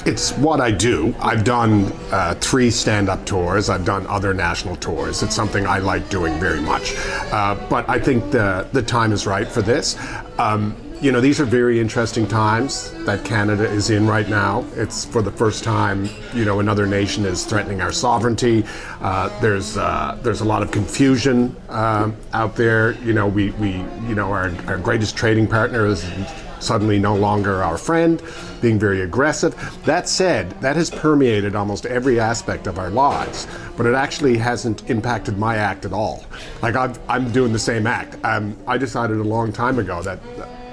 It's what I do. I've done 3 stand-up tours. I've done other national tours. It's something I like doing very much. But I think the time is right for this. These are very interesting times that Canada is in right now. It's for the first time, another nation is threatening our sovereignty. There's a lot of confusion out there. Our greatest trading partner is suddenly no longer our friend, being very aggressive. That said, that has permeated almost every aspect of our lives, but it actually hasn't impacted my act at all. Like I'm doing the same act. I decided a long time ago that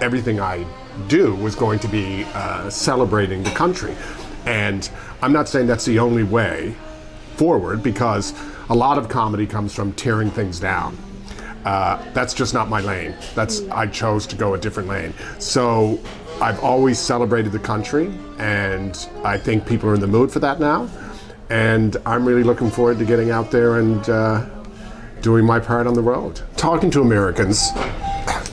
everything I do was going to be celebrating the country. And I'm not saying that's the only way forward, because a lot of comedy comes from tearing things down. That's just not my lane. I chose to go a different lane. So I've always celebrated the country, and I think people are in the mood for that now. And I'm really looking forward to getting out there and doing my part on the road. Talking to Americans,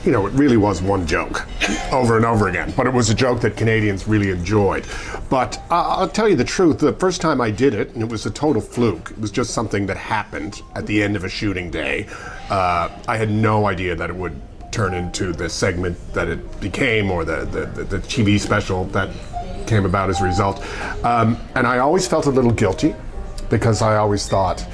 it really was one joke over and over again, but it was a joke that Canadians really enjoyed. But I'll tell you the truth, the first time I did it, and it was a total fluke, it was just something that happened at the end of a shooting day. I had no idea that it would turn into the segment that it became, or the TV special that came about as a result. And I always felt a little guilty, because I always thought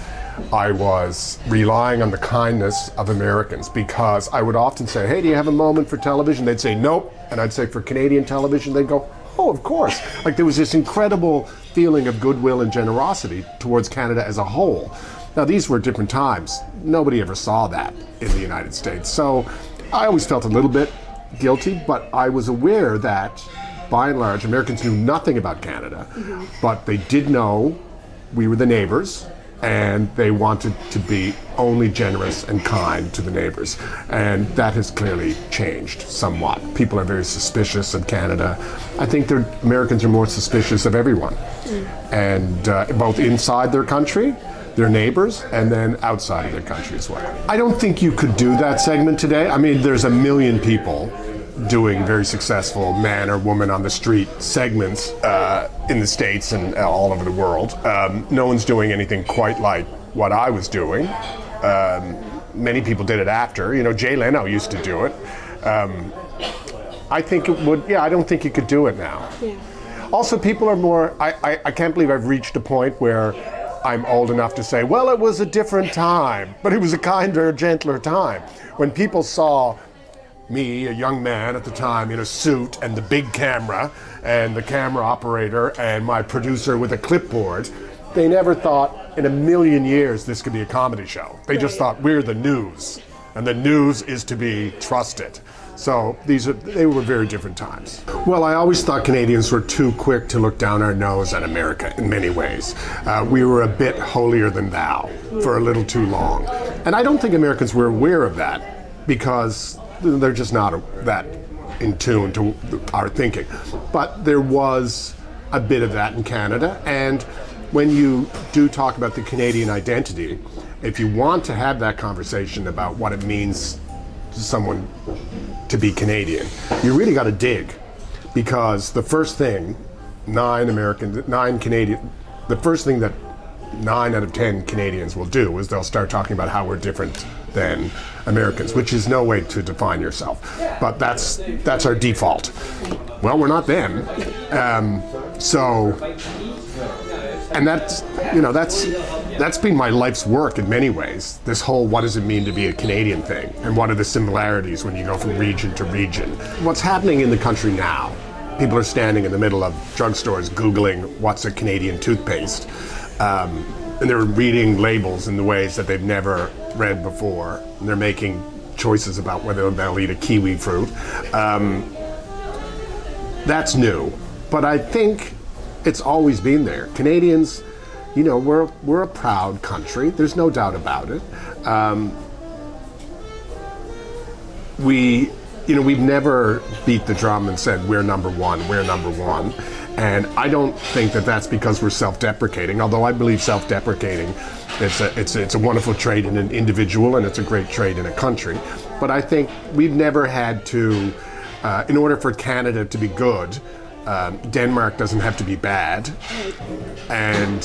I was relying on the kindness of Americans, because I would often say, hey, do you have a moment for television? They'd say, nope. And I'd say, for Canadian television? They'd go, oh, of course. Like, there was this incredible feeling of goodwill and generosity towards Canada as a whole. Now, these were different times. Nobody ever saw that in the United States. So I always felt a little bit guilty, but I was aware that, by and large, Americans knew nothing about Canada, but they did know we were the neighbors, and they wanted to be only generous and kind to the neighbors. And that has clearly changed somewhat. People are very suspicious of Canada. I think Americans are more suspicious of everyone. And both inside their country, their neighbors, and then outside of their country as well. I don't think you could do that segment today. I mean, there's a million people doing very successful man or woman on the street segments in the States and all over the world. No one's doing anything quite like what I was doing. Many people did it after. Jay Leno used to do it. I think it would, I don't think you could do it now. Yeah. Also, people are more, I can't believe I've reached a point where I'm old enough to say, well, it was a different time, but it was a kinder, gentler time. When people saw me, a young man at the time, in a suit and the big camera and the camera operator and my producer with a clipboard, they never thought in a million years this could be a comedy show. They just thought we're the news, and the news is to be trusted. So they were very different times. Well, I always thought Canadians were too quick to look down our nose at America in many ways. We were a bit holier than thou for a little too long. And I don't think Americans were aware of that, because they're just not that in tune to our thinking. But there was a bit of that in Canada, and when you do talk about the Canadian identity, if you want to have that conversation about what it means to someone to be Canadian, you really got to dig, because the first thing the first thing that 9 out of 10 Canadians will do is they'll start talking about how we're different than Americans, which is no way to define yourself. But that's our default. Well, we're not them. And that's been my life's work in many ways. This whole, what does it mean to be a Canadian thing? And what are the similarities when you go from region to region? What's happening in the country now? People are standing in the middle of drugstores Googling, what's a Canadian toothpaste? And they're reading labels in the ways that they've never read before. And they're making choices about whether they'll eat a kiwi fruit. That's new. But I think it's always been there. Canadians, we're a proud country. There's no doubt about it. We've never beat the drum and said, we're number one, we're number one. And I don't think that that's because we're self-deprecating, although I believe self-deprecating, it's a wonderful trait in an individual, and it's a great trait in a country. But I think we've never had to, in order for Canada to be good, Denmark doesn't have to be bad, and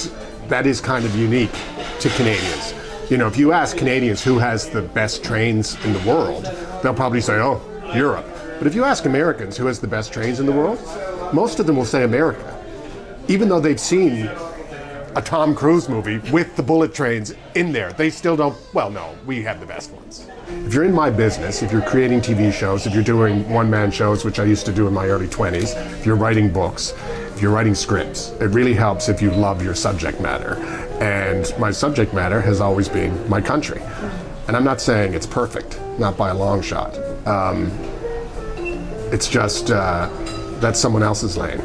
that is kind of unique to Canadians. You know, if you ask Canadians who has the best trains in the world, they'll probably say, oh, Europe. But if you ask Americans who has the best trains in the world, most of them will say America, even though they've seen a Tom Cruise movie with the bullet trains in there. They still don't, well, no, we have the best ones. If you're in my business, if you're creating TV shows, if you're doing one-man shows, which I used to do in my early 20s, if you're writing books, if you're writing scripts, it really helps if you love your subject matter. And my subject matter has always been my country. And I'm not saying it's perfect, not by a long shot. It's just, that's someone else's lane.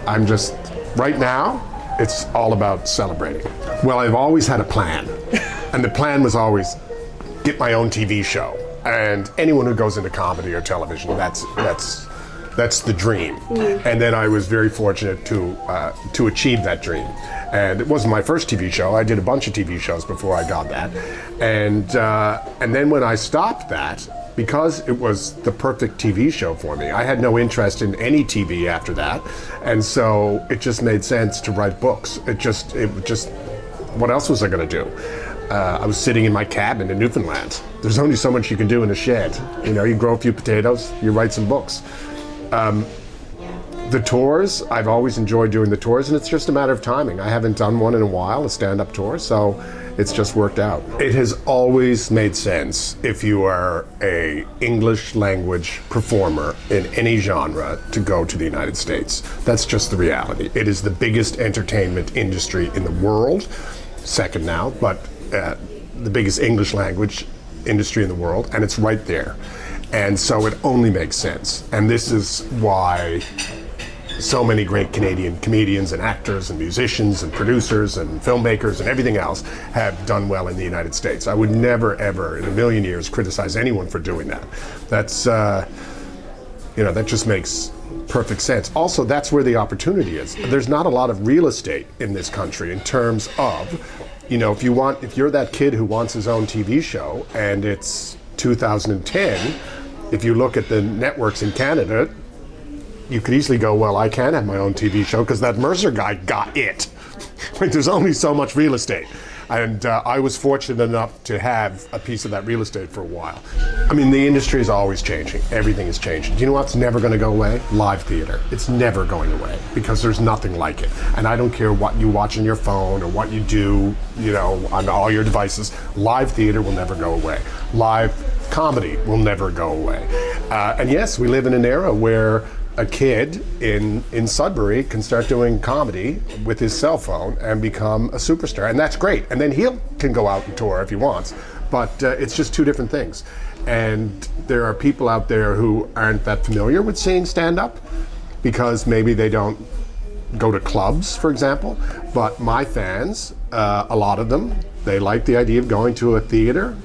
I'm just, right now, it's all about celebrating. Well, I've always had a plan. And the plan was always get my own TV show. And anyone who goes into comedy or television, that's the dream. And then I was very fortunate to achieve that dream. And it wasn't my first TV show. I did a bunch of TV shows before I got that. And then when I stopped that, because it was the perfect TV show for me, I had no interest in any TV after that. And so it just made sense to write books. It just, what else was I gonna do? I was sitting in my cabin in Newfoundland. There's only so much you can do in a shed. You know, you grow a few potatoes, you write some books. The tours, I've always enjoyed doing the tours, and it's just a matter of timing. I haven't done one in a while, a stand-up tour, so it's just worked out. It has always made sense if you are a English language performer in any genre to go to the United States. That's just the reality. It is the biggest entertainment industry in the world, second now, but the biggest English language industry in the world, and it's right there. And so it only makes sense. And this is why so many great Canadian comedians and actors and musicians and producers and filmmakers and everything else have done well in the United States. I would never, ever in a million years criticize anyone for doing that. That's, you know, that just makes perfect sense. Also, that's where the opportunity is. There's not a lot of real estate in this country in terms of, you know, if you're that kid who wants his own TV show and it's 2010, if you look at the networks in Canada, you could easily go, well, I can have my own TV show because that Mercer guy got it. Like, there's only so much real estate. And I was fortunate enough to have a piece of that real estate for a while. I mean, the industry is always changing. Everything is changing. Do you know what's never going to go away? Live theater. It's never going away because there's nothing like it. And I don't care what you watch on your phone or what you do, you know, on all your devices. Live theater will never go away. Live comedy will never go away. And yes, we live in an era where a kid in Sudbury can start doing comedy with his cell phone and become a superstar, and that's great. And then he can go out and tour if he wants, but it's just two different things. And there are people out there who aren't that familiar with seeing stand-up because maybe they don't go to clubs, for example. But my fans, a lot of them, they like the idea of going to a theater,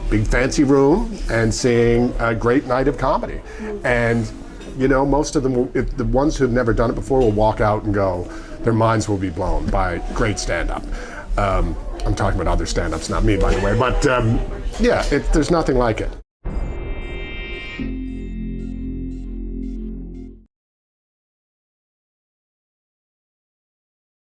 big fancy room, and seeing a great night of comedy. And you know, most of them, if the ones who've never done it before will walk out and go, their minds will be blown by great stand-up. I'm talking about other stand-ups, not me, by the way, but yeah, there's nothing like it.